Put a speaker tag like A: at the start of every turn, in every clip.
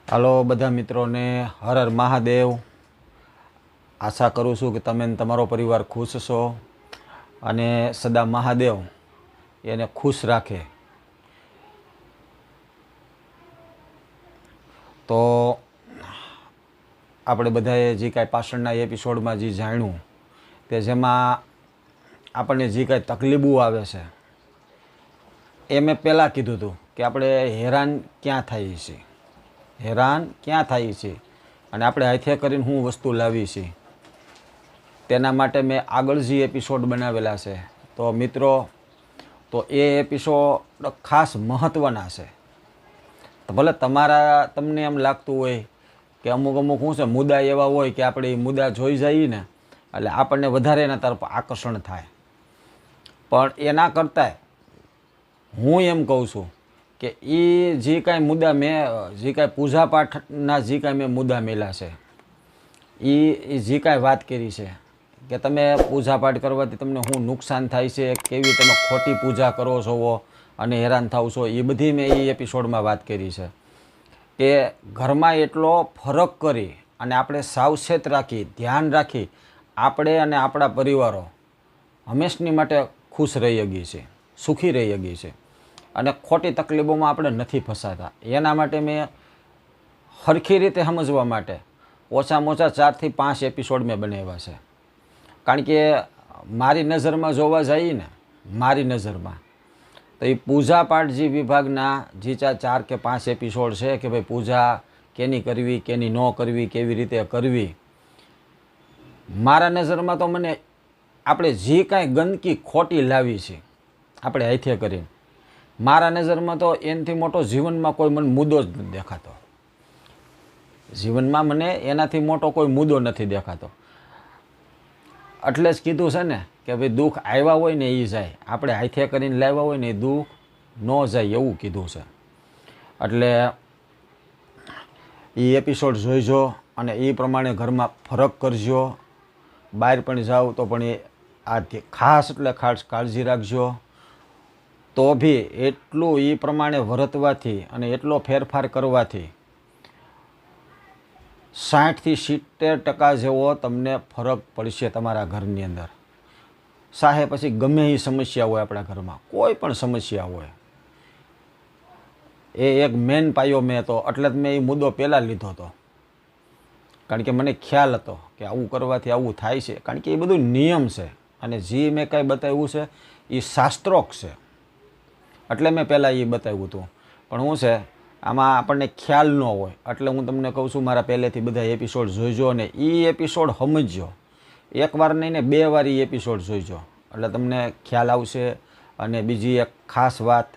A: હાલો બધા મિત્રોને હર હર મહાદેવ। આશા કરું છું કે તમે અને તમારો પરિવાર ખુશ છો અને સદા મહાદેવ એને ખુશ રાખે। તો આપણે બધાએ જે કાંઈ પાછળના એપિસોડમાં જે જાણ્યું તે જેમાં આપણને જે કાંઈ તકલીફો આવે છે એ મેં પહેલાં કીધું હતું કે આપણે હેરાન ક્યાં થઈએ છીએ, હેરાન ક્યાં થાય છે અને આપણે હાથે કરીને શું વસ્તુ લાવી છે તેના માટે મેં આગળ જે એપિસોડ બનાવેલા છે તો મિત્રો તો એ એપિસોડ ખાસ મહત્ત્વના છે। તો ભલે તમને એમ લાગતું હોય કે અમુક શું છે મુદ્દા એવા હોય કે આપણે એ મુદ્દા જોઈ જઈએ ને એટલે આપણને વધારે એના તરફ આકર્ષણ થાય, પણ એના કરતાં હું એમ કહું છું કે એ જે કાંઈ મુદ્દા મેં જે કાંઈ પૂજાપાઠના જે કાંઈ મેં મુદ્દા મેલા છે એ જે કાંઈ વાત કરી છે કે તમે પૂજાપાઠ કરવાથી તમને શું નુકસાન થાય છે, કેવી તમે ખોટી પૂજા કરો છો અને હેરાન થાવ છો, એ બધી મેં એ એપિસોડમાં વાત કરી છે કે ઘરમાં એટલો ફરક કરી અને આપણે સાવચેત રાખી ધ્યાન રાખી આપણે અને આપણા પરિવારો હંમેશની માટે ખુશ રહી શકીએ છીએ, સુખી રહી શકીએ છીએ અને ખોટી તકલીફોમાં આપણે નથી ફસાતા। એના માટે મેં સરખી રીતે સમજવા માટે ઓછામાં ઓછા 4 થી 5 એપિસોડ મેં બનાવ્યા છે। કારણ કે મારી નજરમાં જોવા જઈએ ને, મારી નજરમાં તો એ પૂજાપાઠ જે વિભાગના જે 4 કે 5 એપિસોડ છે કે ભાઈ પૂજા કેની કરવી કેની ન કરવી, કેવી રીતે કરવી, મારા નજરમાં તો મને આપણે જે કાંઈ ગંદકી ખોટી લાવી છે આપણે હાથે કરીને, મારા નજરમાં તો એનાથી મોટો જીવનમાં કોઈ મને મુદ્દો જ નથી દેખાતો। જીવનમાં મને એનાથી મોટો કોઈ મુદ્દો નથી દેખાતો। એટલે જ કીધું છે ને કે ભાઈ દુઃખ આવ્યા હોય ને એ જાય, આપણે હાથે કરીને લાવ્યા હોય ને એ દુઃખ ન જાય એવું કીધું છે। એટલે એ એપિસોડ જોઈજો અને એ પ્રમાણે ઘરમાં ફરક કરજો। બહાર પણ જાઓ તો પણ એ આ ખાસ એટલે ખાસ કાળજી રાખજો। તો બી એટલું એ પ્રમાણે વર્તવાથી અને એટલો ફેરફાર કરવાથી 60 થી 70% જેવો તમને ફરક પડશે તમારા ઘરની અંદર। સાહે પછી ગમે એ સમસ્યા હોય આપણા ઘરમાં, કોઈ પણ સમસ્યા હોય, એ એક મેન પાયો મેં તો એટલે જ મેં એ મુદ્દો પહેલાં લીધો હતો, કારણ કે મને ખ્યાલ હતો કે આવું કરવાથી આવું થાય છે। કારણ કે એ બધું નિયમ છે અને જે મેં કાંઈ બતાવ્યું છે એ શાસ્ત્રોક્ત છે, એટલે મેં પહેલાં એ બતાવ્યું હતું। પણ શું છે આમાં આપણને ખ્યાલ ન હોય એટલે હું તમને કહું છું મારા પહેલેથી બધા એપિસોડ જોઈજો અને એ એપિસોડ સમજજો। એકવાર નહીં ને 2 વાર એ એપિસોડ જોઈજો એટલે તમને ખ્યાલ આવશે। અને બીજી એક ખાસ વાત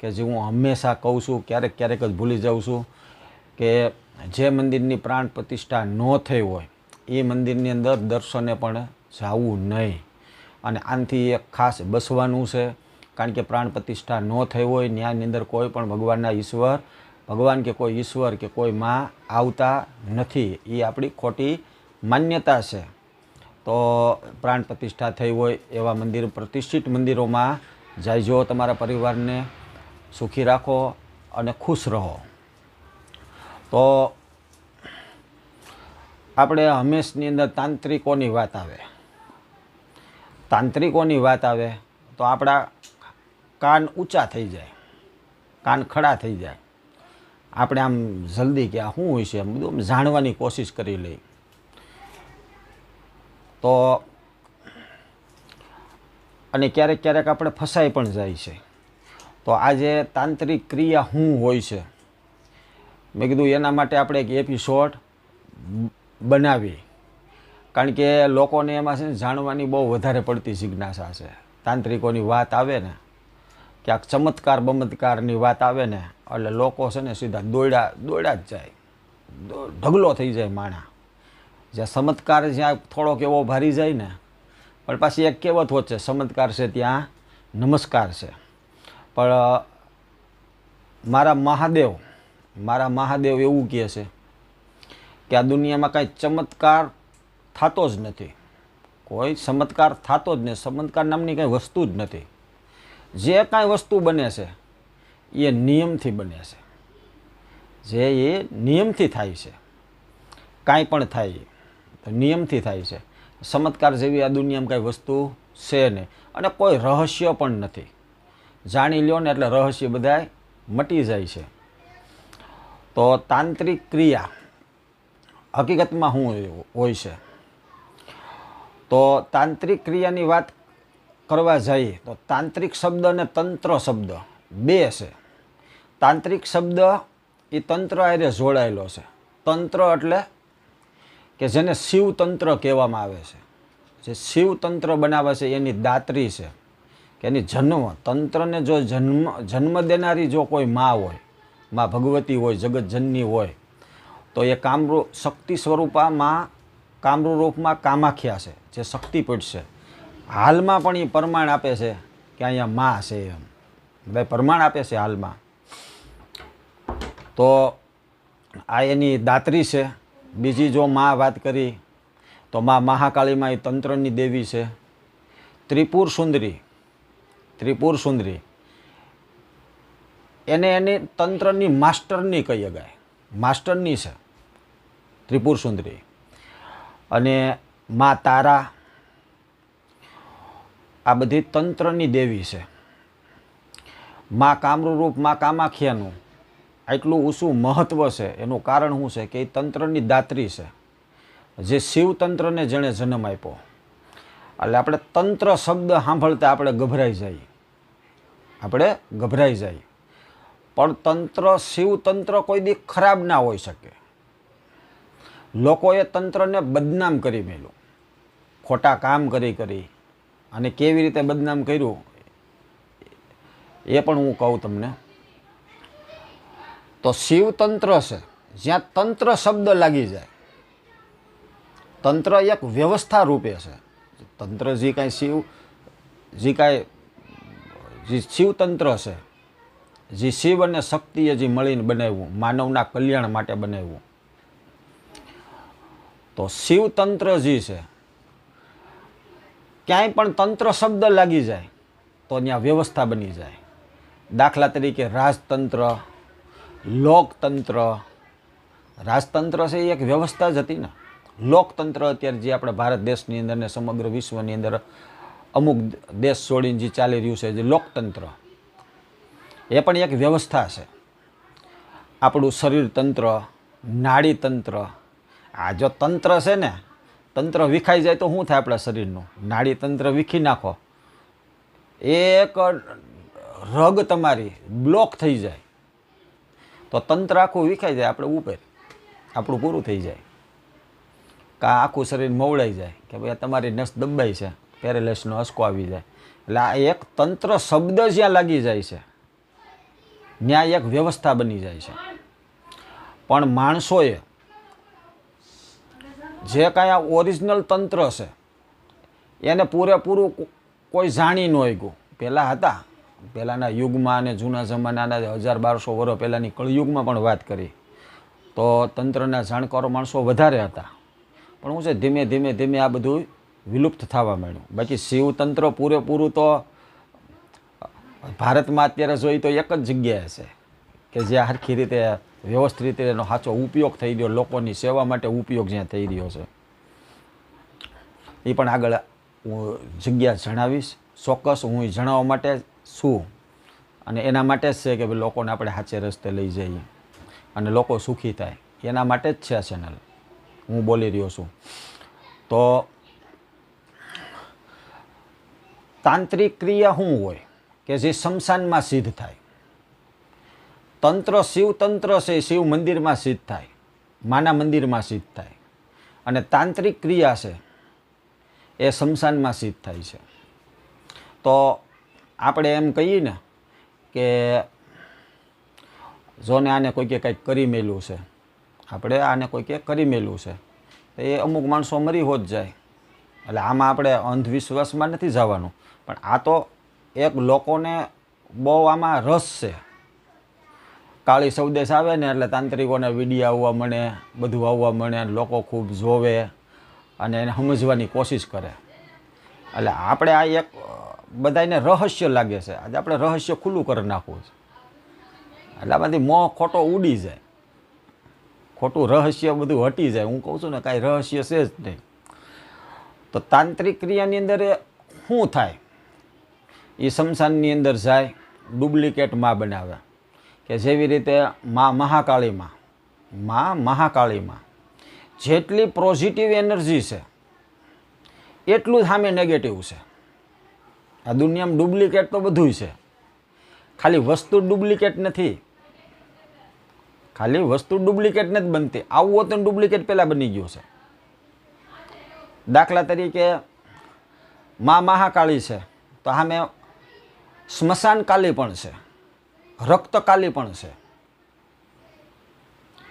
A: કે જે હું હંમેશા કહું છું, ક્યારેક ક્યારેક જ ભૂલી જાઉં છું, કે જે મંદિરની પ્રાણ પ્રતિષ્ઠા ન થઈ હોય એ મંદિરની અંદર દર્શને પણ જવું નહીં અને આનાથી એક ખાસ બસવાનું છે। કારણ કે પ્રાણ પ્રતિષ્ઠા ન થઈ હોય ન્યાયની અંદર કોઈ પણ ભગવાન કે કોઈ ઈશ્વર કે કોઈ માં આવતા નથી, એ આપણી ખોટી માન્યતા છે। તો પ્રાણ પ્રતિષ્ઠા થઈ હોય એવા મંદિર, પ્રતિષ્ઠિત મંદિરોમાં જાયજો, તમારા પરિવારને સુખી રાખો અને ખુશ રહો। તો આપણે હંમેશની અંદર તાંત્રિકોની વાત આવે, તાંત્રિકોની વાત આવે તો આપણા કાન ઊંચા થઈ જાય, કાન ખડા થઈ જાય, આપણે આમ જલ્દી કે આ શું હોય છે એમ બધું જાણવાની કોશિશ કરી લઈ। તો અને ક્યારેક ક્યારેક આપણે ફસાઈ પણ જાય છે। તો આજે તાંત્રિક ક્રિયા શું હોય છે મેં કીધું એના માટે આપણે એક એપિસોડ બનાવી, કારણ કે લોકોને એમાં છે ને જાણવાની બહુ વધારે પડતી જિજ્ઞાસા છે। તાંત્રિકોની વાત આવે ને ક્યાંક ચમત્કારની વાત આવે ને એટલે લોકો છે ને સીધા દોડ્યા જ જાય, ઢગલો થઈ જાય માણા। જ્યાં ચમત્કાર જ્યાં થોડોક એવો ભારી જાય ને, પણ પાછી એક કહેવત હોત છે, ચમત્કાર છે ત્યાં નમસ્કાર છે। પણ મારા મહાદેવ એવું કહે છે કે આ દુનિયામાં કાંઈ ચમત્કાર થતો જ નથી, કોઈ ચમત્કાર થતો જ નથી, ચમત્કાર નામની કાંઈ વસ્તુ જ નથી। જે કાંઈ વસ્તુ બને છે એ નિયમથી બને છે, જે એ નિયમથી થાય છે. કાંઈ પણ થાય તો નિયમથી થાય છે. ચમત્કાર જેવી આ દુનિયામાં કાંઈ વસ્તુ છે નહીં, અને કોઈ રહસ્ય પણ નથી. જાણી લ્યો ને એટલે રહસ્ય બધાય મટી જાય છે. તો તાંત્રિક ક્રિયા હકીકતમાં શું હોય છે? તો તાંત્રિક ક્રિયાની વાત કરવા જઈએ તો તાંત્રિક શબ્દ અને તંત્ર શબ્દ બે છે. તાંત્રિક શબ્દ એ તંત્ર હારે જોડાયેલો છે. તંત્ર એટલે કે જેને શિવતંત્ર કહેવામાં આવે છે. જે શિવતંત્ર બનાવે છે એની દાત્રી છે, કે એની તંત્રને જો જન્મ દેનારી જો કોઈ માં હોય, માં ભગવતી હોય, જગતજનની હોય, તો એ કામરૂપ શક્તિ સ્વરૂપમાં કામરૂ રૂપમાં કામાખ્યા છે, જે શક્તિપીઠ છે. હાલમાં પણ એ પ્રમાણ આપે છે કે અહીંયા માં છે, એમ બધા પ્રમાણ આપે છે હાલમાં. તો આ એની દાત્રી છે. બીજી જો માં વાત કરી તો માં મહાકાળીમાં એ તંત્રની દેવી છે. ત્રિપુર સુંદરી એને એની તંત્રની માસ્ટરની કહી શકાય, માસ્ટરની છે ત્રિપુર સુંદરી. અને માં તારા આ બધી તંત્રની દેવી છે. માં કામરૂપ માં કામાખ્યાનું આટલું ઊંચું મહત્ત્વ છે એનું કારણ શું છે કે એ તંત્રની દાત્રી છે, જે શિવતંત્રને જેણે જન્મ આપ્યો. એટલે આપણે તંત્ર શબ્દ સાંભળતા આપણે ગભરાઈ જાય. પણ તંત્ર શિવતંત્ર કોઈ દી ખરાબ ના હોઈ શકે. લોકોએ તંત્રને બદનામ કરી મેલું, ખોટા કામ કરી અને કેવી રીતે બદનામ કર્યું એ પણ હું કહું તમને. તો શિવતંત્ર છે, જ્યાં તંત્ર શબ્દ લાગી જાય, તંત્ર એક વ્યવસ્થા રૂપે છે. તંત્ર જે કાંઈ શિવતંત્ર છે, જે શિવ અને શક્તિએ જે મળીને બનાવ્યું, માનવના કલ્યાણ માટે બનાવ્યું. તો શિવતંત્ર જે છે, ક્યાંય પણ તંત્ર શબ્દ લાગી જાય તો ત્યાં વ્યવસ્થા બની જાય. દાખલા તરીકે રાજતંત્ર, લોકતંત્ર. રાજતંત્ર છે એ એક વ્યવસ્થા જ હતી ને. લોકતંત્ર અત્યારે જે આપણે ભારત દેશની અંદર ને સમગ્ર વિશ્વની અંદર અમુક દેશ છોડીને જે ચાલી રહ્યું છે, જે લોકતંત્ર, એ પણ એક વ્યવસ્થા છે. આપણું શરીર તંત્ર, નાડી તંત્ર. આ જો તંત્ર છે ને, તંત્ર વિખાઈ જાય તો શું થાય આપણા શરીરનું? નાડી તંત્ર વિખી નાખો, એક રગ તમારી બ્લોક થઈ જાય તો તંત્ર આખું વિખાઈ જાય, આપણે ઉપર આપણું પૂરું થઈ જાય. કાં આખું શરીર મવડાઈ જાય કે ભાઈ તમારી નસ દબાઈ છે, પેરેલાઇસનો અસકો આવી જાય. એટલે આ એક તંત્ર શબ્દ જ્યાં લાગી જાય છે ત્યાં એક વ્યવસ્થા બની જાય છે. પણ માણસોએ જે કાંઈ આ ઓરિજિનલ તંત્ર છે એને પૂરેપૂરું કોઈ જાણી ન ગયું. પહેલાંના યુગમાં અને જૂના જમાનાના 1000-1200 વર્ષ પહેલાંની કળયુગમાં પણ વાત કરી તો તંત્રના જાણકારો માણસો વધારે હતા. પણ શું છે, ધીમે આ બધું વિલુપ્ત થવા માંડ્યું. બાકી શિવતંત્ર પૂરેપૂરું તો ભારતમાં અત્યારે જોઈએ તો એક જ જગ્યાએ છે કે જ્યાં સરખી રીતે વ્યવસ્થિત રીતે એનો સાચો ઉપયોગ થઈ રહ્યો, લોકોની સેવા માટે ઉપયોગ જ્યાં થઈ રહ્યો છે. એ પણ આગળ હું જગ્યા જણાવીશ ચોક્કસ. હું એ જણાવવા માટે છું અને એના માટે જ છે કે ભાઈ લોકોને આપણે સાચે રસ્તે લઈ જઈએ અને લોકો સુખી થાય, એના માટે જ છે આ ચેનલ હું બોલી રહ્યો છું. તો તાંત્રિક ક્રિયા શું હોય કે જે શમશાનમાં સિદ્ધ થાય. તંત્ર શિવતંત્ર છે, શિવ મંદિરમાં સિદ્ધ થાય, માના મંદિરમાં સિદ્ધ થાય. અને તાંત્રિક ક્રિયા છે એ શમશાનમાં સિદ્ધ થાય છે. તો આપણે એમ કહીએ ને કે જોને આને કોઈકે કંઈક કરી મેલું છે, આપણે આને કોઈકે કરી મેલું છે, તો એ અમુક માણસો મરી હોત જાય. એટલે આમાં આપણે અંધવિશ્વાસમાં નથી જવાનું, પણ આ તો એક લોકોને બહુ આમાં રસ છે. કાળી સૌદેશ આવે ને એટલે તાંત્રિકોને વિડીયો આવવા મળે, બધું આવવા મળે, લોકો ખૂબ જોવે અને એને સમજવાની કોશિશ કરે. એટલે આપણે આ એક બધાને રહસ્ય લાગે છે, આજે આપણે રહસ્ય ખુલ્લું કરી નાખવું છે. એટલે આમાંથી મોહ ખોટો ઉડી જાય. ખોટું રહસ્ય બધું હટી જાય. હું કહું છું ને કાંઈ રહસ્ય છે જ નહીં. તો તાંત્રિક ક્રિયાની અંદર શું થાય? એ સ્મશાનની અંદર જાય, ડુપ્લિકેટ માં બનાવે. કે જેવી રીતે મહાકાળીમાં જેટલી પોઝિટિવ એનર્જી છે એટલું જ સામે નેગેટિવ છે. આ દુનિયામાં ડુપ્લિકેટ તો બધું છે, ખાલી વસ્તુ ડુપ્લિકેટ નથી. ખાલી વસ્તુ ડુપ્લિકેટ નથી બનતી. આવું હોતું ડુપ્લિકેટ પહેલાં બની ગયું છે. દાખલા તરીકે મહાકાળી છે તો સામે સ્મશાન કાલી પણ છે, રક્તકાલી પણ છે,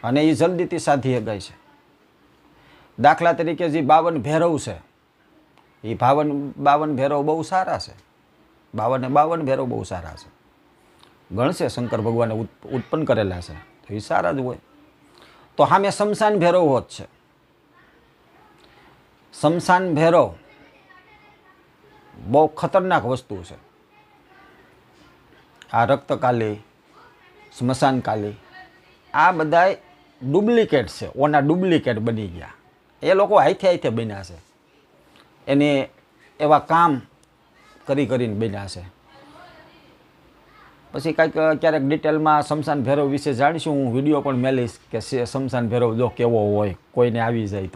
A: અને એ જલ્દીથી સાધી શકાય છે. દાખલા તરીકે જે 52 ભૈરવ છે, એ 52 ભૈરવ બહુ સારા છે. 52 ભૈરવ બહુ સારા છે. ગણશે શંકર ભગવાને ઉત્પન્ન કરેલા છે તો એ સારા જ હોય. તો સામે શમશાન ભૈરવ હોત છે. શમશાન ભૈરવ બહુ ખતરનાક વસ્તુ છે. આ રક્તકાલી, સ્મશાન કાલી, આ બધાય ડુપ્લિકેટ છે. ઓના ડુપ્લિકેટ બની ગયા. એ લોકો હાથે બન્યા છે. એને એવા કામ કરીને બન્યા છે. પછી કાંઈક ક્યારેક ડિટેલમાં શમશાન ભૈરવ વિશે જાણીશું. હું વિડીયો પણ મેલીશ કે શમશાન ભૈરવ જો કેવો હોય, કોઈને આવી જાય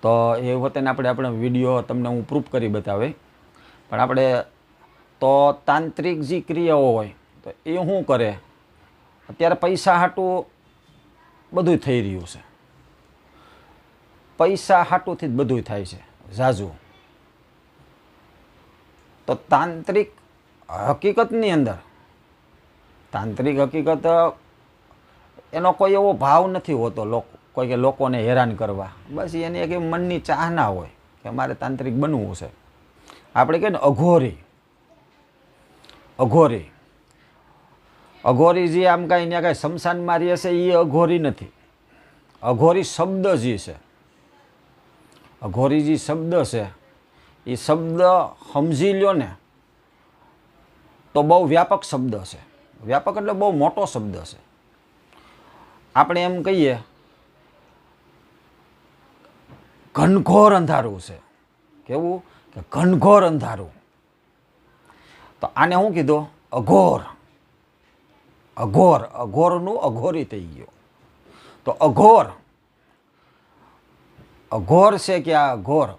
A: તો એ વખતે આપણે વિડીયો તમને હું પ્રૂફ કરી બતાવે. પણ આપણે તો તાંત્રિક જે ક્રિયાઓ હોય તો એ શું કરે? અત્યારે પૈસા હાટું બધું થઈ રહ્યું છે. પૈસા હાટુંથી જ બધું થાય છે ઝાઝું. તો તાંત્રિક હકીકતની અંદર, તાંત્રિક હકીકત એનો કોઈ એવો ભાવ નથી હોતો કોઈ કે લોકોને હેરાન કરવા. બસ એની એક મનની ચાહના હોય કે મારે તાંત્રિક બનવું છે. આપણે કહીએ ને અઘોરી જે આમ કાંઈ શમશાનમાં રહે છે એ અઘોરી નથી. અઘોરી શબ્દ જે છે, અઘોરી જે શબ્દ છે એ શબ્દ સમજી લ્યો ને તો બહુ વ્યાપક શબ્દ છે. વ્યાપક એટલે બહુ મોટો શબ્દ છે. આપણે એમ કહીએ ઘનઘોર અંધારું છે. કેવું? કે ઘનઘોર અંધારું. તો આને શું કીધું? અઘોરનું અઘોરી થઈ ગયો. તો અઘોર છે કે આ અઘોર,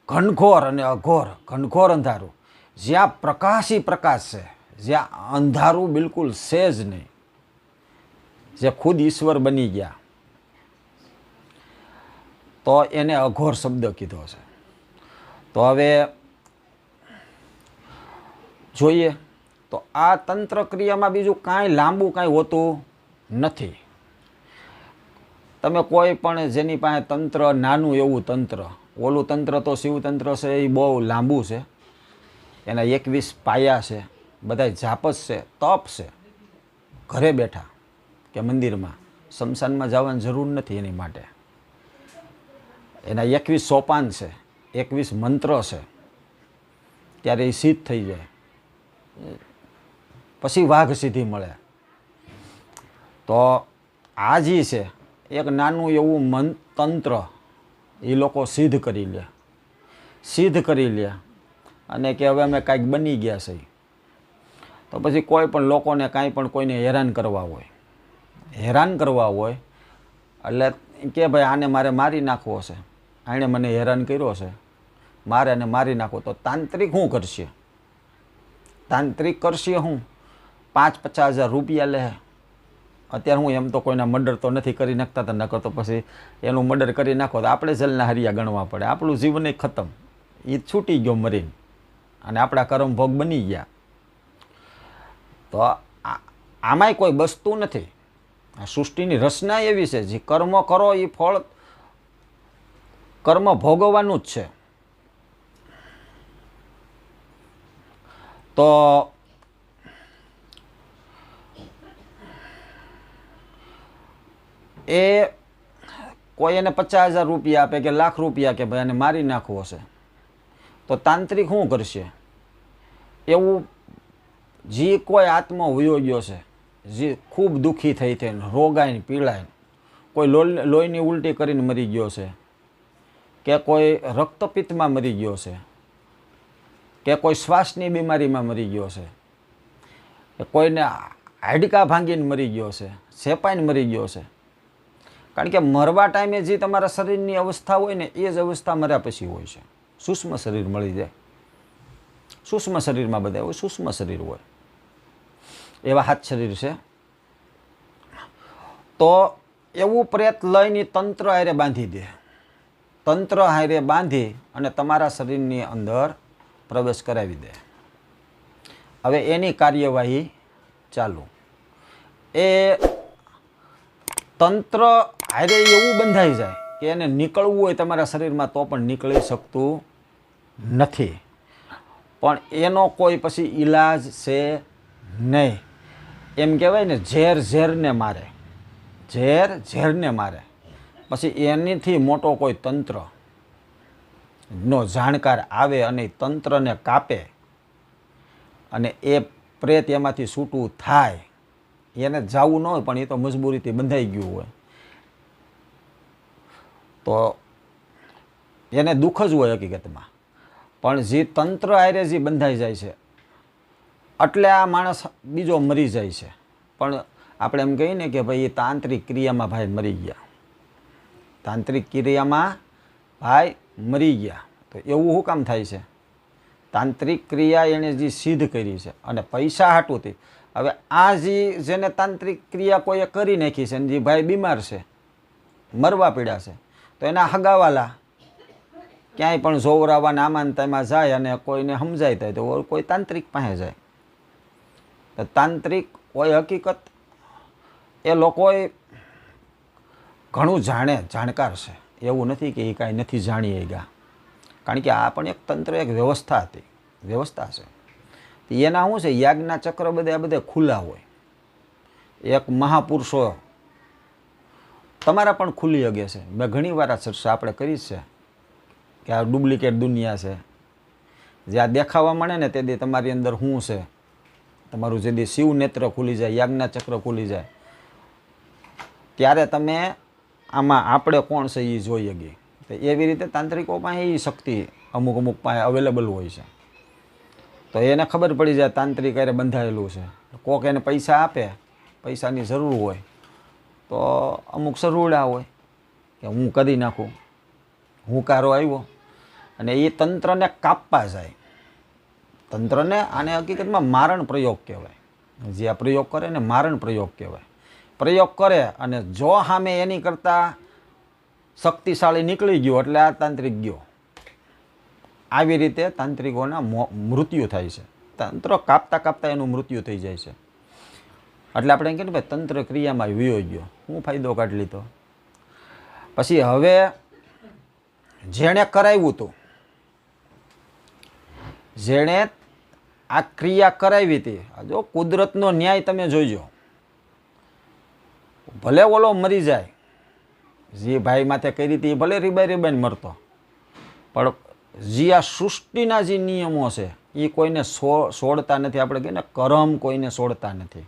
A: ઘનઘોર અને અઘોર. ઘનઘોર અંધારું, જ્યાં પ્રકાશી પ્રકાશ છે, જ્યાં અંધારું બિલકુલ છે જ નહીં, જે ખુદ ઈશ્વર બની ગયા, તો એને અઘોર શબ્દ કીધો છે. તો હવે જોઈએ તો આ તંત્ર ક્રિયામાં બીજું કાંઈ લાંબુ કાંઈ હોતું નથી. તમે કોઈ પણ જેની પાસે તંત્ર નાનું એવું તંત્ર, ઓલું તંત્ર તો શિવતંત્ર છે એ બહુ લાંબુ છે. એના 21 પાયા છે, બધાય જાપ જ છે, તપ છે. ઘરે બેઠા કે મંદિરમાં, શમશાનમાં જવાની જરૂર નથી એની માટે. એના 21 સોપાન છે, 21 મંત્ર છે, ત્યારે એ સિદ્ધ થઈ જાય. પછી વાઘ સિદ્ધિ મળે. તો આ જે છે એક નાનું એવું તંત્ર એ લોકો સિદ્ધ કરી લે અને કે હવે અમે કાંઈક બની ગયા છે. તો પછી કોઈ પણ લોકોને કાંઈ પણ કોઈને હેરાન કરવા હોય એટલે કે ભાઈ આને મારે મારી નાખવો છે, આણે મને હેરાન કર્યો છે, મારે આને મારી નાખો. તો તાંત્રિક શું કરશે? તાંત્રિક કરશે હું 5-50 હજાર રૂપિયા લે. અત્યારે હું એમ તો કોઈના મર્ડર તો નથી કરી નાખતા, તો નકર તો પછી એનું મર્ડર કરી નાખો તો આપણે જલના હરિયા ગણવા પડે. આપણું જીવન ખતમ, એ છૂટી ગયો મરીને, અને આપણા કર્મ ભોગ બની ગયા. તો આમાંય કોઈ બસતું નથી. આ સૃષ્ટિની રચના એવી છે, જે કર્મ કરો એ ફળ કર્મ ભોગવવાનું જ છે. તો એ કોઈ એને 50,000 રૂપિયા આપે કે લાખ રૂપિયા કે ભાઈ આને મારી નાખવો છે, તો તાંત્રિક શું કરશે? એવું જે કોઈ આત્મા વયો ગયો છે, જે ખૂબ દુઃખી થઈ થઈને રોગાઈને પીળાઈને કોઈ લોહીની ઉલટી કરીને મરી ગયો છે, કે કોઈ રક્તપિત્તમાં મરી ગયો છે, કે કોઈ શ્વાસની બીમારીમાં મરી ગયો છે, કે કોઈને હાડકા ભાંગીને મરી ગયો છે, સેપાઈને મરી ગયો છે. કારણ કે મરવા ટાઈમે જે તમારા શરીરની અવસ્થા હોય ને એ જ અવસ્થા મર્યા પછી હોય છે. સૂક્ષ્મ શરીર મળી જાય. સૂક્ષ્મ શરીરમાં બધા હોય, સૂક્ષ્મ શરીર હોય એવા હાથ શરીર છે. તો એવું પ્રેત લઈને તંત્ર હારે બાંધી દે. તંત્ર હારે બાંધી અને તમારા શરીરની અંદર પ્રવેશ કરાવી દે. હવે એની કાર્યવાહી ચાલુ. એ તંત્ર હારે એવું બંધાઈ જાય કે એને નીકળવું હોય તમારા શરીરમાં તો પણ નીકળી શકતું નથી. પણ એનો કોઈ પછી ઈલાજ છે નહીં. એમ કહેવાય ને, ઝેર ઝેરને મારે, ઝેર ઝેરને મારે. પછી એનીથી મોટો કોઈ તંત્ર નો જાણકાર આવે અને તંત્રને કાપે અને એ પ્રેત એમાંથી છૂટું થાય. એને જવું ન હોય પણ એ તો મજબૂરીથી બંધાઈ ગયું હોય તો એને દુઃખ જ હોય હકીકતમાં. પણ જે તંત્ર આરે જે બંધાઈ જાય છે એટલે આ માણસ બીજો મરી જાય છે. પણ આપણે એમ કહીએ ને કે ભાઈ એ તાંત્રિક ક્રિયામાં ભાઈ મરી ગયા, તાંત્રિક ક્રિયામાં ભાઈ મરી ગયા. તો એવું શું કામ થાય છે? તાંત્રિક ક્રિયા એણે જે સિદ્ધ કરી છે અને પૈસા હાટુંથી. હવે આ જેને તાંત્રિક ક્રિયા કોઈએ કરી નાખી છે અને જે ભાઈ બીમાર છે, મરવા પીડા છે, તો એના હગાવાલા ક્યાંય પણ જોવરાવાના આમાં તેમાં જાય અને કોઈને સમજાય થાય તો કોઈ તાંત્રિક પાસે જાય. તો તાંત્રિક હોય હકીકત એ લોકોએ ઘણું જાણકાર છે. એવું નથી કે એ કાંઈ નથી જાણી ગયા. કારણ કે આ પણ એક તંત્ર, એક વ્યવસ્થા હતી, વ્યવસ્થા છે. એના શું છે, યાજ્ઞના ચક્ર બધા ખુલ્લા હોય. એક મહાપુરુષો તમારા પણ ખુલ્લી શકે છે. મેં ઘણી વાર આ ચર્ચા આપણે કરી છે કે આ ડુપ્લિકેટ દુનિયા છે. જે આ દેખાવા મળે ને તે દી તમારી અંદર શું છે, તમારું જે દી શિવ નેત્ર ખુલી જાય, યાજ્ઞના ચક્ર ખુલી જાય, ત્યારે તમે આમાં આપણે કોણ છે એ જોઈ શકીએ. તો એવી રીતે તાંત્રિકો પાસે એ શક્તિ અમુક પાસે અવેલેબલ હોય છે. તો એને ખબર પડી જાય તાંત્રિક હારે બંધાયેલું છે. કોક એને પૈસા આપે, પૈસાની જરૂર હોય તો અમુક સરુડા હોય કે હું કરી નાખું, હું કારો આવ્યો, અને એ તંત્રને કાપવા જાય. તંત્રને આને હકીકતમાં મારણ પ્રયોગ કહેવાય. જે આ પ્રયોગ કરે ને મારણ પ્રયોગ કહેવાય. પ્રયોગ કરે અને જો સામે એની કરતાં શક્તિશાળી નીકળી ગયો એટલે આ તાંત્રિક ગયો. આવી રીતે તાંત્રિકોના મૃત્યુ થાય છે. તંત્ર કાપતા કાપતા એનું મૃત્યુ થઈ જાય છે. એટલે આપણે એમ કહીએ ને ભાઈ તંત્ર ક્રિયામાં વિયો ગયો, હું ફાયદો કાઢી લીધો. પછી હવે જેણે કરાવ્યું હતું, જેણે આ ક્રિયા કરાવી હતી, જો કુદરતનો ન્યાય તમે જોઈજો. ભલે ઓલો મરી જાય, જે ભાઈ માથે કરી હતી ભલે રીબાઈને મરતો, પણ જે આ સૃષ્ટિના જે નિયમો છે એ કોઈને છોડતા નથી. આપણે કહીએ ને કરમ કોઈને છોડતા નથી.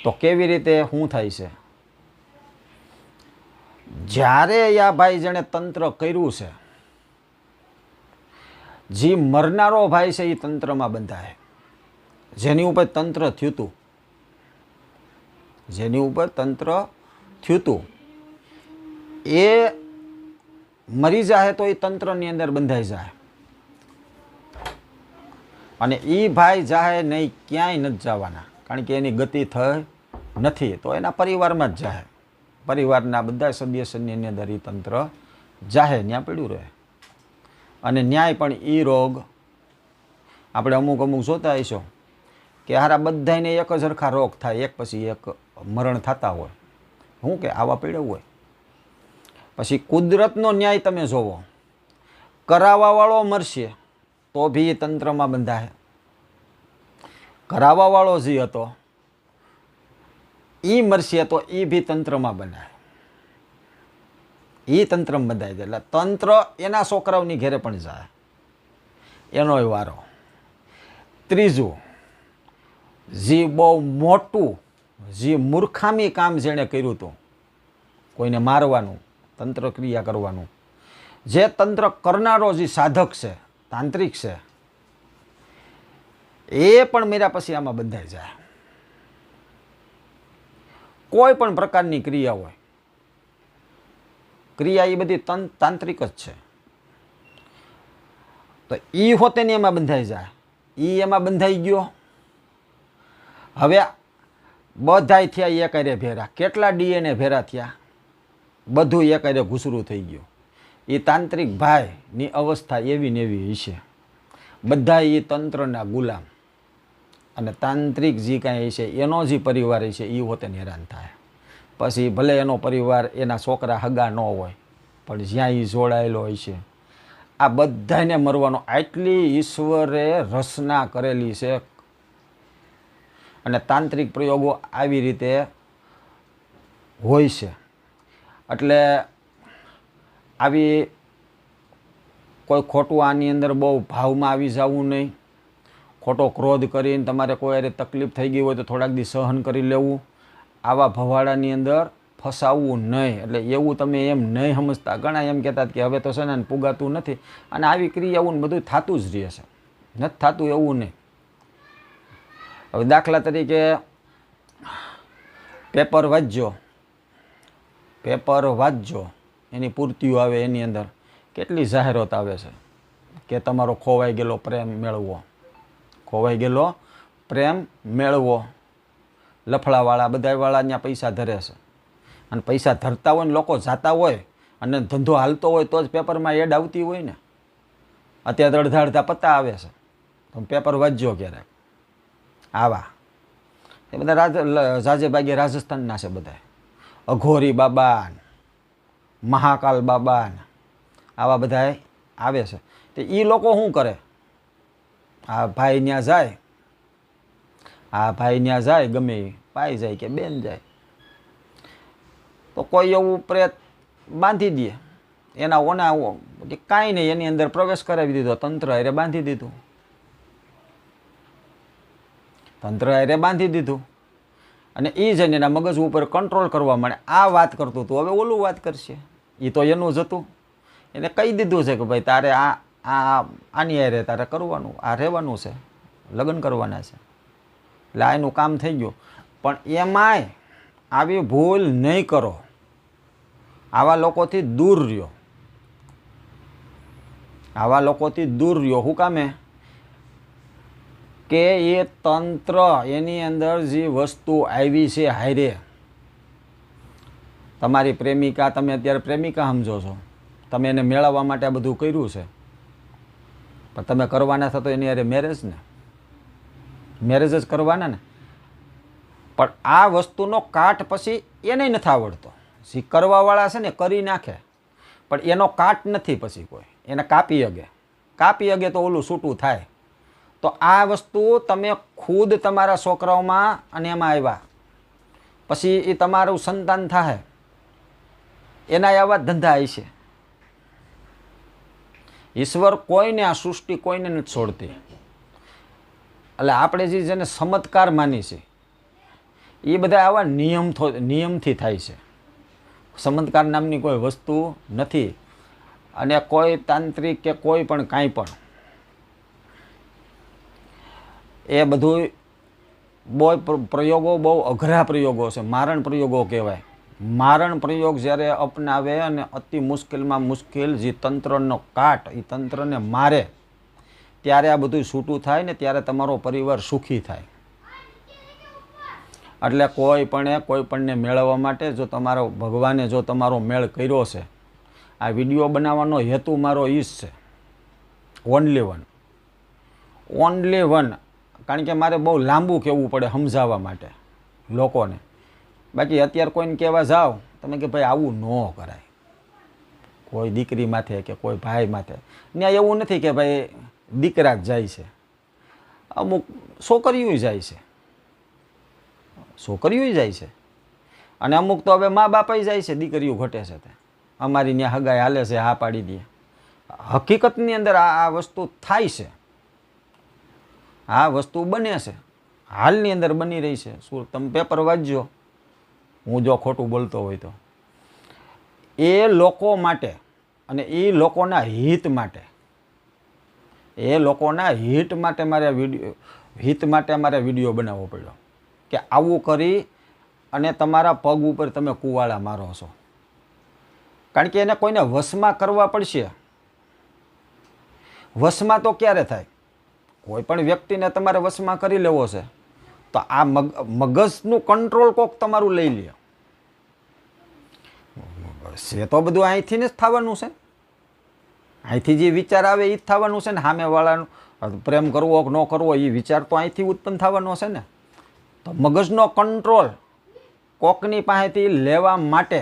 A: તો કેવી રીતે શું થાય છે? જ્યારે આ ભાઈ જેણે તંત્ર કર્યું છે, જે મરનારો ભાઈ છે એ તંત્રમાં બંધાય. જેની ઉપર તંત્ર થયું હતું, જેની ઉપર તંત્ર થયું હતું એ મરી જાય તો એ તંત્રની અંદર બંધાઈ જાય. અને એ ભાઈ જાય નહીં, ક્યાંય નથી જવાના. કારણ કે એની ગતિ થઈ નથી તો એના પરિવારમાં જ જાય. પરિવારના બધા સદસ્યની અંદર એ તંત્ર જાહે, ત્યાં પડ્યું રહે. અને ન્યાય પણ એ રોગ આપણે અમુક જોતા હશો કે હારા બધાને એક જ સરખા રોગ થાય, એક પછી એક મરણ થતા હોય. શું કે આવા પીડ્યું હોય. પછી કુદરતનો ન્યાય તમે જોવો, કરાવવાવાળો મરશે તો બી એ તંત્રમાં બંધાય. કરાવવાવાળો જે હતો એ મરશે તો એ બી તંત્રમાં બંધાય. એ તંત્રમાં બંધાય છે. એટલે તંત્ર એના છોકરાઓની ઘેરે પણ જાય, એનો વારો. ત્રીજું, જે બહુ મોટું જે મૂર્ખામી કામ જેણે કર્યું હતું કોઈને મારવાનું, તંત્ર ક્રિયા કરવાનું. જે તંત્ર કરનારો જે સાધક છે, તાંત્રિક છે, એ પણ મેરા પછી આમાં બંધાઈ જાય. કોઈ પણ પ્રકારની ક્રિયા હોય, ક્રિયા એ બધી તાંત્રિક જ છે. તો એ હોતે ને એમાં બંધાઈ જાય. એ એમાં બંધાઈ ગયો. હવે બધાય થયા એકારે ભેરા. કેટલા DNA ભેરા થયા, બધું એકારે ઘૂસરું થઈ ગયું. એ તાંત્રિક ભાઈની અવસ્થા એવી ને એવી હશે. બધા એ તંત્રના ગુલામ. અને તાંત્રિક જે કાંઈ છે એનો જે પરિવાર છે એ હોતે હેરાન થાય. પછી ભલે એનો પરિવાર એના છોકરા હગા ન હોય, પણ જ્યાં એ જોડાયેલો હોય છે, આ બધાને મરવાનો આટલી ઈશ્વરે રચના કરેલી છે. અને તાંત્રિક પ્રયોગો આવી રીતે હોય છે. એટલે આવી કોઈ ખોટું આની અંદર બહુ ભાવમાં આવી જવું નહીં. ખોટો ક્રોધ કરીને તમારે કોઈ અરે તકલીફ થઈ ગઈ હોય તો થોડાક દી સહન કરી લેવું. આવા ભવાડાની અંદર ફસાવવું નહીં. એટલે એવું તમે એમ નહીં સમજતા. ઘણા એમ કહેતા કે હવે તો છે ને પુગાતું નથી, અને આવી ક્રિયાઓને બધું થતું જ રહે છે. નથી થતું એવું નહીં. હવે દાખલા તરીકે પેપર વાંચજો, એની પૂર્તિઓ આવે, એની અંદર કેટલી જાહેરાત આવે છે કે તમારો ખોવાઈ ગયેલો પ્રેમ મેળવો. લફડાવાળા બધાવાળા ત્યાં પૈસા ધરે છે. અને પૈસા ધરતા હોય ને લોકો જાતા હોય અને ધંધો હાલતો હોય તો જ પેપરમાં એડ આવતી હોય ને. અત્યારે અડધા પત્તા આવે છે. તમે પેપર વાંચજો ક્યારેક. આવા એ બધા જાજે ભાગે રાજસ્થાનના છે બધા. અઘોરી બાબા, મહાકાલ બાબા, આવા બધા આવે છે. તો એ લોકો શું કરે? આ ભાઈ ત્યાં જાય, ગમે એ પાઈ જાય કે બેન જાય, તો કોઈ એવું પ્રેત બાંધી દે. એના ઓના કાંઈ નહીં, એની અંદર પ્રવેશ કરાવી દીધો. તંત્ર હારે બાંધી દીધું. અને એ જઈને એના મગજ ઉપર કંટ્રોલ કરવા માંડે. આ વાત કરતું હતું, હવે ઓલું વાત કરશે. એ તો એનું જ હતું. એને કહી દીધું છે કે ભાઈ તારે આની હારે તારે કરવાનું, આ રહેવાનું છે, લગ્ન કરવાના છે. એટલે આ એનું કામ થઈ ગયું. પણ એમાંય આવી ભૂલ નહીં કરો. આવા લોકોથી દૂર રહ્યો. શું કામે? કે એ તંત્ર, એની અંદર જે વસ્તુ આવી છે હારે, તમારી પ્રેમિકા, તમે અત્યારે પ્રેમિકા સમજો છો, તમે એને મેળવવા માટે આ બધું કર્યું છે, પણ તમે કરવાના થતો એની હારે મેરેજ જ કરવાના ને. પણ આ વસ્તુનો કાટ પછી એને નથી આવડતો. જે કરવાવાળા છે ને કરી નાખે, પણ એનો કાટ નથી પછી કોઈ. એને કાપી હગે તો ઓલું છૂટું થાય. તો આ વસ્તુ તમે ખુદ તમારા છોકરાઓમાં અને એમાં આવ્યા પછી એ તમારું સંતાન થાય, એના આવા ધંધા હશે. ઈશ્વર કોઈને, આ સૃષ્ટિ કોઈને નથી છોડતી. એટલે આપણે જેને ચમત્કાર માની છે એ બધા આવા નિયમથી થાય છે. ચમત્કાર નામની કોઈ વસ્તુ નથી. અને કોઈ તાંત્રિક કે કોઈ પણ કાંઈ પણ, એ બધું પ્રયોગો બહુ અઘરા પ્રયોગો છે. મારણ પ્રયોગો કહેવાય. મારણ પ્રયોગ જ્યારે અપનાવે અને અતિ મુશ્કેલમાં મુશ્કેલ જે તંત્રનો કાટ, એ તંત્રને મારે, ત્યારે આ બધું છૂટું થાય ને ત્યારે તમારો પરિવાર સુખી થાય. એટલે કોઈ પણને મેળવવા માટે, જો તમારો ભગવાને જો તમારો મેળ કર્યો છે, આ વિડીયો બનાવવાનો હેતુ મારો ઈ જ છે. Only one. કારણ કે મારે બહુ લાંબુ કહેવું પડે સમજાવવા માટે લોકોને. બાકી અત્યારે કોઈને કહેવા જાઓ તમે કે ભાઈ આવું ન કરાય, કોઈ દીકરી માથે કે કોઈ ભાઈ માથે. ત્યાં એવું નથી કે ભાઈ દીકરા જ જાય છે, અમુક છોકરીઓ જાય છે. અને અમુક તો હવે મા બાપાઈ જાય છે, દીકરીઓ ઘટે છે. તે અમારી ત્યાં હગાઈ હાલે છે, હા પાડી દે. હકીકતની અંદર આ વસ્તુ થાય છે, આ વસ્તુ બને છે, હાલની અંદર બની રહી છે. શું તમે પેપર વાંચજો, હું જો ખોટું બોલતો હોય તો. એ લોકો માટે અને એ લોકોના હિત માટે, એ લોકોના હિત માટે મારે વિડીયો બનાવવો પડ્યો કે આવું કરી અને તમારા પગ ઉપર તમે કુવાડા મારો છો. કારણ કે એને કોઈને વશમાં કરવા પડશે. વશમાં તો ક્યારે થાય? કોઈ પણ વ્યક્તિને તમારે વશમાં કરી લેવો છે તો આ મગજનું કંટ્રોલ કોક તમારું લઈ લે. છે તો બધું અહીંથી ને જ થવાનું છે. અહીંથી જે વિચાર આવે એ જ થવાનું છે ને. સામેવાળાનું પ્રેમ કરવો કે ન કરવો એ વિચાર તો અહીંથી ઉત્પન્ન થવાનો છે ને. તો મગજનો કંટ્રોલ કોકની પાસેથી લેવા માટે,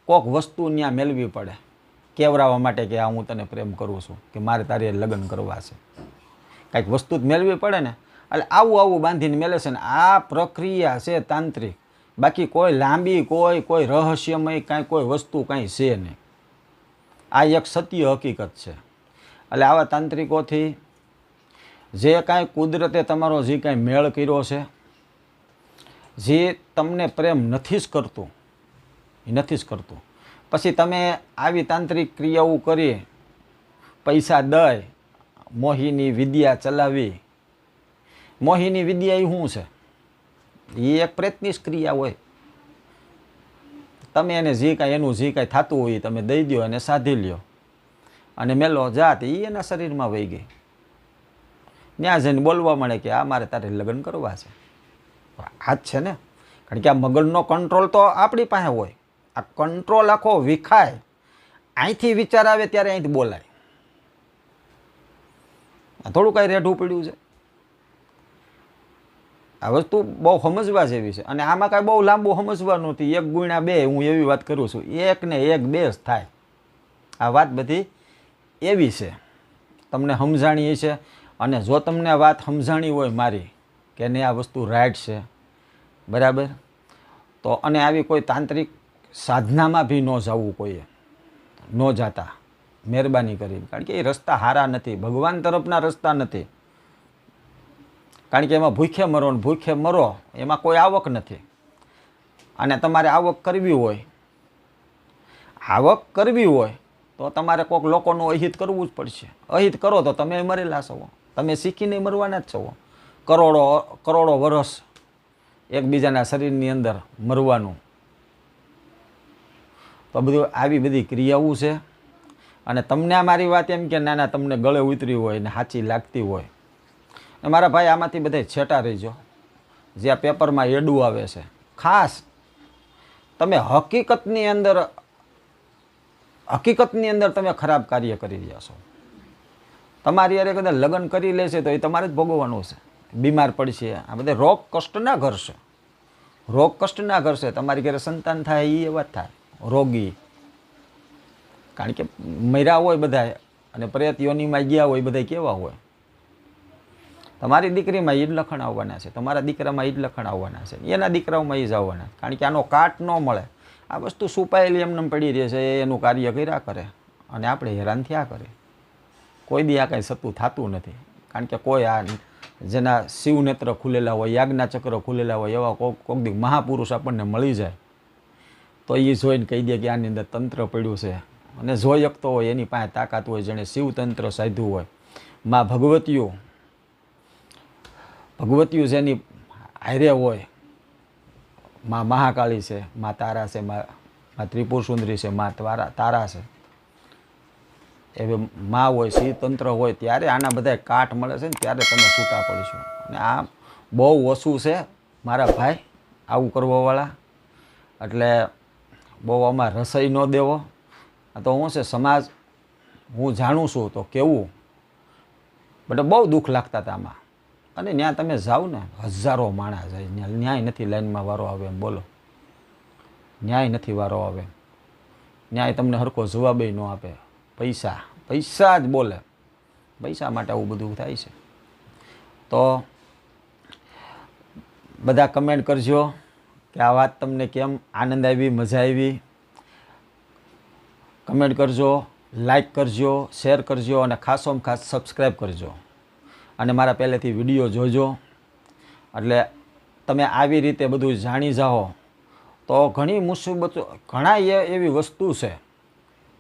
A: કોક વસ્તુ ત્યાં મેળવી પડે કેવરાવા માટે કે આ હું તને પ્રેમ કરું છું, કે મારે તારે લગ્ન કરવા છે. કાંઈક વસ્તુ જ મેળવી પડે ને. એટલે આવું બાંધીને મેળવે છે ને. આ પ્રક્રિયા છે તાંત્રિક. બાકી કોઈ લાંબી કોઈ રહસ્યમય કોઈ વસ્તુ કાંઈ છે નહીં. આ એક સત્ય હકીકત છે. એટલે આવા તાંત્રિકોથી જે કાંઈ કુદરતે તમારો જે કાંઈ મેળ કર્યો છે, જે તમને પ્રેમ નથી જ કરતું, એ નથી જ કરતું. પછી તમે આવી તાંત્રિક ક્રિયાઓ કરી, પૈસા દઈ, મોહીની વિદ્યા ચલાવી. મોહીની વિદ્યા એ શું છે? એ એક પ્રેતની જ ક્રિયા હોય. તમે એને જે કાંઈ એનું જે કાંઈ થતું હોય તમે દઈ દો અને સાધી લ્યો અને મેલો જાત એ એના શરીરમાં વહી ગઈ. ત્યાં જઈને બોલવા મળે કે આ મારે તારે લગ્ન કરવા છે. આ જ છે ને. કારણ કે આ મગજનો કંટ્રોલ તો આપણી પાસે હોય. આ કંટ્રોલ આખો વિખાય. અહીંથી વિચાર આવે ત્યારે અહીંથી બોલાય. આ થોડું કાંઈ રેઢું પડ્યું છે. આ વસ્તુ બહુ સમજવા જેવી છે. અને આમાં કાંઈ બહુ લાંબુ સમજવાનું નથી. 1 ગુણ્યા 2 હું એવી વાત કરું છું. 1 ને 1 2 જ થાય. આ વાત બધી એવી છે. તમને સમજાણી છે. અને જો તમને વાત સમજાણી હોય મારી કે નહીં આ વસ્તુ રાઈટ છે, બરાબર, તો અને આવી કોઈ તાંત્રિક સાધનામાં બી ન જવું, કોઈએ ન જાતા, મહેરબાની કરી. કારણ કે એ રસ્તા સારા નથી. ભગવાન તરફના રસ્તા નથી. કારણ કે એમાં ભૂખે મરો ને ભૂખે મરો, એમાં કોઈ આવક નથી. અને તમારે આવક કરવી હોય તો તમારે કોઈક લોકોનું અહિત કરવું જ પડશે. અહિત કરો તો તમે મરેલા છો. તમે શીખીને મરવાના જ છો. કરોડો વર્ષ એકબીજાના શરીરની અંદર મરવાનું. તો બધું આવી બધી ક્રિયાઓ છે. અને તમને આ મારી વાત એમ કે નાના તમને ગળે ઉતરી હોય ને સાચી લાગતી હોય, ને મારા ભાઈ આમાંથી બધા છેટા રહીજો. જે આ પેપરમાં એડું આવે છે, ખાસ તમે હકીકતની અંદર તમે ખરાબ કાર્ય કરી રહ્યા છો. તમારી યારે કદાચ લગ્ન કરી લેશે તો એ તમારે જ ભોગવવાનું છે. બીમાર પડશે. આ બધા રોગ કષ્ટના ઘર છે. રોગ કષ્ટના ઘર છે. તમારી ઘરે સંતાન થાય એ એવા જ થાય રોગી. કારણ કે મર્યા હોય બધા અને પ્રેત યોનિમાં ગયા હોય બધા કેવા હોય. તમારી દીકરીમાં ઈ જ લખણ આવવાના છે. તમારા દીકરામાં ઈ જ લખણ આવવાના છે. એના દીકરાઓમાં ઈ જ આવવાના. કારણ કે આનો કાટ ન મળે. આ વસ્તુ છુપાયેલી એમને પડી રહે છે. એનું કાર્ય કર્યા કરે અને આપણે હેરાન થયા કરે. કોઈ દી આ કાંઈ સતું થતું નથી. કારણ કે કોઈ આ જેના શિવનેત્ર ખુલેલા હોય, યાજ્ઞા ચક્ર ખુલેલા હોય એવા કોઈક દી મહાપુરુષ આપણને મળી જાય તો એ જોઈને કહી દે કે આની અંદર તંત્ર પડ્યું છે. અને જોઈ શકતો હોય, એની પાસે તાકાત હોય, જેણે શિવતંત્ર સાધ્યું હોય. માં ભગવતીઓ જેની હારે હોય, માં મહાકાળી છે, માં તારા છે, માં ત્રિપુર સુંદરી છે, માં તારા છે, એવી માં હોય, શિવતંત્ર હોય, ત્યારે આના બધા કાટ મળે છે ને ત્યારે તમે છૂટા પડશો. અને આ બહુ ઓછું છે મારા ભાઈ આવું કરવાવાળા. એટલે બહુ આમાં રસોઈ ન દેવો. આ તો હું છે સમાજ, હું જાણું છું તો કેવું, બટ બહુ દુઃખ લાગતા હતા આમાં. અને ત્યાં તમે જાઓ ને, હજારો માણસ જાય, ન્યાય નથી લાઈનમાં વારો આવે એમ. બોલો, ન્યાય નથી વારો આવે. ન્યાય તમને હરખો જવાબ ન આપે. પૈસા જ બોલે. પૈસા માટે આવું બધું થાય છે. તો બધા કમેન્ટ કરજો કે આ વાત તમને કેમ આનંદ આવી, મજા આવી. કમેન્ટ કરજો, લાઈક કરજો, શેર કરજો અને ખાસોમાં ખાસ સબસ્ક્રાઈબ કરજો. અને મારા પહેલેથી વિડીયો જોજો. એટલે તમે આવી રીતે બધું જાણી જાઓ તો ઘણી મુસીબતો ઘણા એવી વસ્તુ છે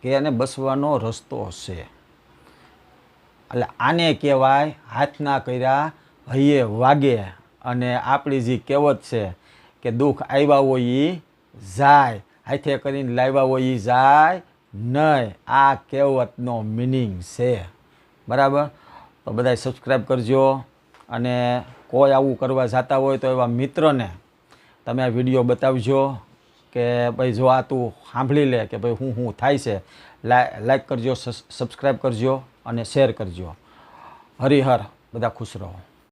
A: કે એને બસવાનો રસ્તો છે. એટલે આને કહેવાય હાથના કર્યા હૈયે વાગે. અને આપણી જે કહેવત છે કે દુઃખ આવ્યા હોય એ જાય, હાથે કરીને લાવ્યા હોય એ જાય નહીં. આ કહેવતનો મિનિંગ છે. બરાબર? તો બધાય સબસ્ક્રાઈબ કરજો. અને કોઈ આવું કરવા જતા હોય તો એવા મિત્રને તમે આ વિડીયો બતાવજો કે ભાઈ જો આ તું સાંભળી લે કે ભાઈ શું થાય છે. લાઈક કરજો, સબસ્ક્રાઈબ કરજો અને શેર કરજો. હરિહર. બધા ખુશ રહો.